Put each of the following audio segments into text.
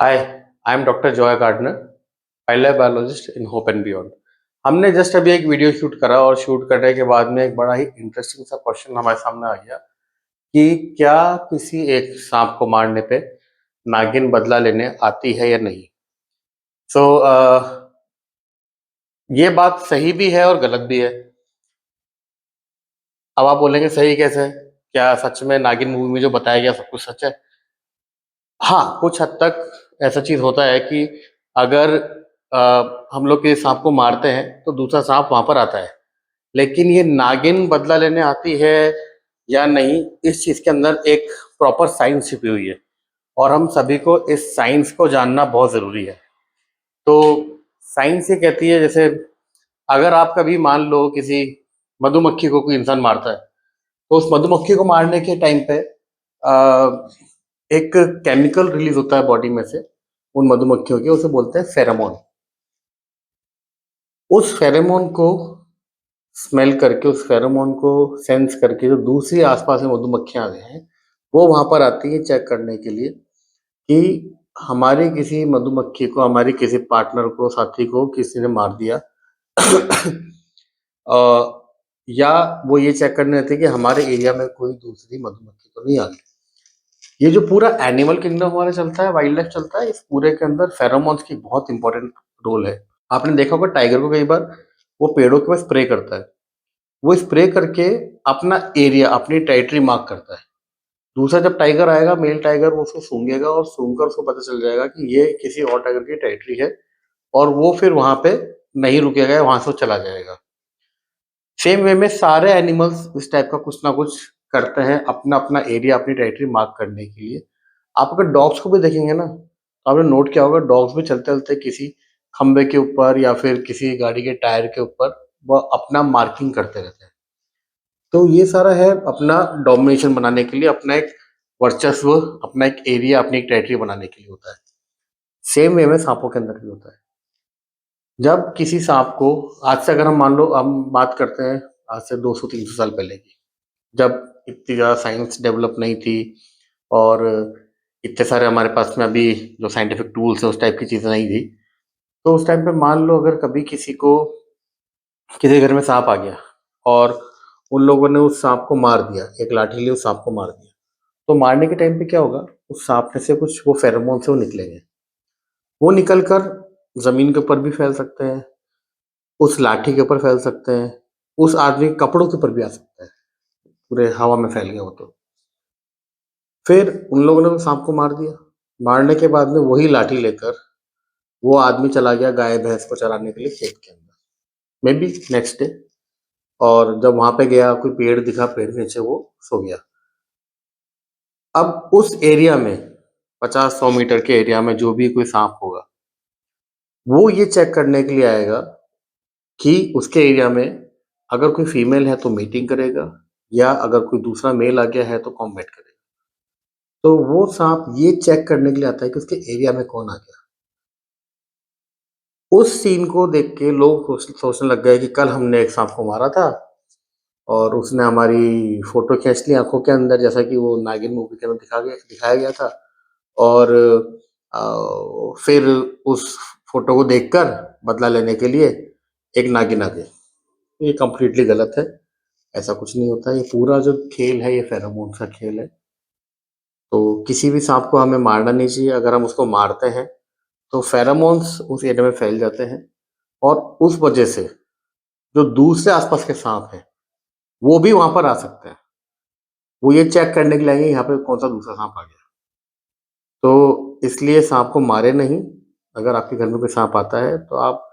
Hi, I am doctor Joy Gardner, wildlife biologist in hope and beyond. हमने just अभी एक video shoot करा और shoot करने के बाद में एक बड़ा ही इंटरेस्टिंग सा क्वेश्चन हमारे सामने आ गया कि क्या किसी एक सांप को मारने पे नागिन बदला लेने आती है या नहीं। सो ये बात सही भी है और गलत भी है। अब आप बोलेंगे सही कैसे? क्या सच में नागिन मूवी में जो बताया गया सब कुछ सच है? हाँ, कुछ हद तक ऐसा चीज होता है कि अगर हम लोग किसी सांप को मारते हैं तो दूसरा सांप वहां पर आता है, लेकिन ये नागिन बदला लेने आती है या नहीं, इस चीज के अंदर एक प्रॉपर साइंस छिपी हुई है और हम सभी को इस साइंस को जानना बहुत जरूरी है। तो साइंस ये कहती है, जैसे अगर आप कभी मान लो किसी मधुमक्खी को कोई इंसान मारता है तो उस मधुमक्खी को मारने के टाइम पे एक केमिकल रिलीज होता है बॉडी में से उन मधुमक्खियों के, उसे बोलते हैं फेरोमोन। उस फेरोमोन को स्मेल करके, उस फेरोमोन को सेंस करके जो दूसरी आसपास में मधुमक्खियां आ गए हैं वो वहां पर आती है चेक करने के लिए कि हमारी किसी मधुमक्खी को, हमारी किसी पार्टनर को, साथी को किसी ने मार दिया। अ, या वो ये चेक करने आती है कि हमारे एरिया में कोई दूसरी मधुमक्खी तो नहीं आ गई। ये जो पूरा एनिमल किंगडम हमारा चलता है, वाइल्ड लाइफ चलता है, इस पूरे के अंदर फेरोमोन्स की बहुत इंपॉर्टेंट रोल है। आपने देखा होगा टाइगर को कई बार वो पेड़ों के पास स्प्रे करता है, वो स्प्रे करके अपना एरिया, अपनी टेरिटरी मार्क करता है। दूसरा जब टाइगर आएगा, मेल टाइगर, वो उसको सूंघेगा और सूंघकर उसको पता चल जाएगा कि ये किसी और टाइगर की टेरिटरी है और वो फिर वहां पे नहीं रुकेगा, वहां से वो चला जाएगा। सेम वे में सारे एनिमल्स इस टाइप का कुछ ना कुछ करते हैं अपना अपना एरिया, अपनी टेरिटरी मार्क करने के लिए। आप अगर डॉग्स को भी देखेंगे ना तो आपने नोट किया होगा, डॉग्स भी चलते चलते किसी खंबे के ऊपर या फिर किसी गाड़ी के टायर के ऊपर वह अपना मार्किंग करते रहते हैं। तो ये सारा है अपना डोमिनेशन बनाने के लिए, अपना एक वर्चस्व, अपना एक एरिया, अपनी एक टेरिटरी बनाने के लिए होता है। सेम वे में सांपों के अंदर भी होता है। जब किसी सांप को, आज से अगर हम मान लो हम बात करते हैं आज से 200-300 साल पहले की, जब इतनी ज़्यादा साइंस डेवलप नहीं थी और इतने सारे हमारे पास में अभी जो साइंटिफिक टूल्स है उस टाइप की चीज़ें नहीं थी, तो उस टाइम पे मान लो अगर कभी किसी को, किसी के घर में सांप आ गया और उन लोगों ने उस सांप को मार दिया, एक लाठी ली उस सांप को मार दिया, तो मारने के टाइम पे क्या होगा, उस सांप में से कुछ वो फेरोमोन से वो निकलेंगे। वो निकल कर जमीन के ऊपर भी फैल सकते हैं, उस लाठी के ऊपर फैल सकते हैं, उस आदमी के कपड़ों के ऊपर भी आ सकते हैं, पूरे हवा में फैल गया वो तो। फिर उन लोगों ने तो सांप को मार दिया, मारने के बाद में वही लाठी लेकर वो आदमी चला गया गाय भैंस को चराने के लिए खेत के अंदर, मे बी नेक्स्ट डे। और जब वहां पे गया, कोई पेड़ दिखा, पेड़ के नीचे वो सो गया। अब उस एरिया में 50-100 मीटर के एरिया में जो भी कोई सांप होगा, वो ये चेक करने के लिए आएगा कि उसके एरिया में अगर कोई फीमेल है तो मीटिंग करेगा, या अगर कोई दूसरा मेल आ गया है तो कॉम्बैट करेगा। तो वो सांप ये चेक करने के लिए आता है कि उसके एरिया में कौन आ गया। उस सीन को देख के लोग सोचने लग गए कि कल हमने एक सांप को मारा था और उसने हमारी फोटो खींच ली आंखों के अंदर, जैसा कि वो नागिन मूवी के अंदर दिखाया गया था। और फिर उस फोटो को देखकर बदला लेने के लिए एक नागिन आ गई। ये कंप्लीटली गलत है, ऐसा कुछ नहीं होता। ये पूरा जो खेल है ये फेरोमोन का खेल है। तो किसी भी सांप को हमें मारना नहीं चाहिए। अगर हम उसको मारते हैं तो फेरोमोन्स उस एरिया में फैल जाते हैं और उस वजह से जो दूसरे आसपास के सांप हैं वो भी वहां पर आ सकते हैं। वो ये चेक करने के लिए आएंगे यहाँ पे कौन सा दूसरा सांप आ गया। तो इसलिए सांप को मारे नहीं। अगर आपके घर में कोई सांप आता है तो आप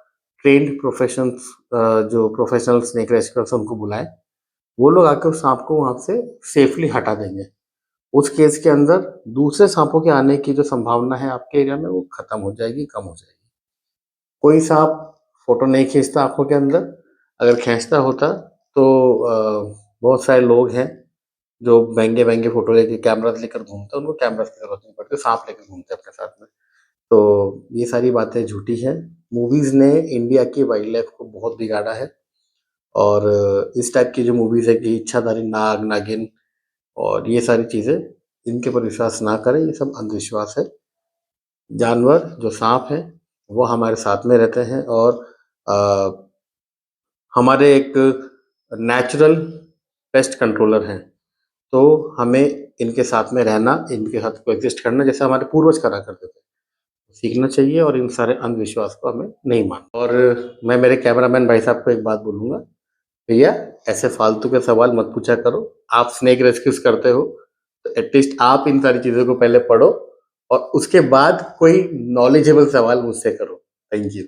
ट्रेन्ड प्रोफेशंस, जो प्रोफेशनल स्नेक रेस्क्यूअर्स उनको बुलाएं। वो लोग आके उस सांप को वहां से सेफली हटा देंगे। उस केस के अंदर दूसरे सांपों के आने की जो संभावना है आपके एरिया में वो खत्म हो जाएगी, कम हो जाएगी। कोई सांप फोटो नहीं खींचता आंखों के अंदर। अगर खींचता होता तो बहुत सारे लोग हैं जो महंगे महंगे फोटो लेके कैमरास लेकर घूमते हैं, उनको कैमरास की जरूरत नहीं पड़ती, सांप लेकर घूमते हैं अपने साथ में। तो ये सारी बातें झूठी हैं। मूवीज ने इंडिया की वाइल्ड लाइफ को बहुत बिगाड़ा है। और इस टाइप की जो मूवीज है कि इच्छाधारी नाग, नागिन और ये सारी चीजें, इनके ऊपर विश्वास ना करें, ये सब अंधविश्वास है। जानवर जो साँप है, वो हमारे साथ में रहते हैं और अ, हमारे एक नेचुरल पेस्ट कंट्रोलर हैं। तो हमें इनके साथ में रहना, इनके साथ कोएग्ज़िस्ट करना जैसे हमारे पूर्वज करा करते थे, सीखना चाहिए और इन सारे अंधविश्वास को हमें नहीं मानना। और मैं मेरे कैमरामैन भाई साहब को एक बात बोलूँगा, भैया ऐसे फालतू के सवाल मत पूछा करो। आप स्नेक रेस्क्यूज़ करते हो, तो एटलीस्ट आप इन सारी चीज़ों को पहले पढ़ो और उसके बाद कोई नॉलेजेबल सवाल मुझसे करो। Thank you.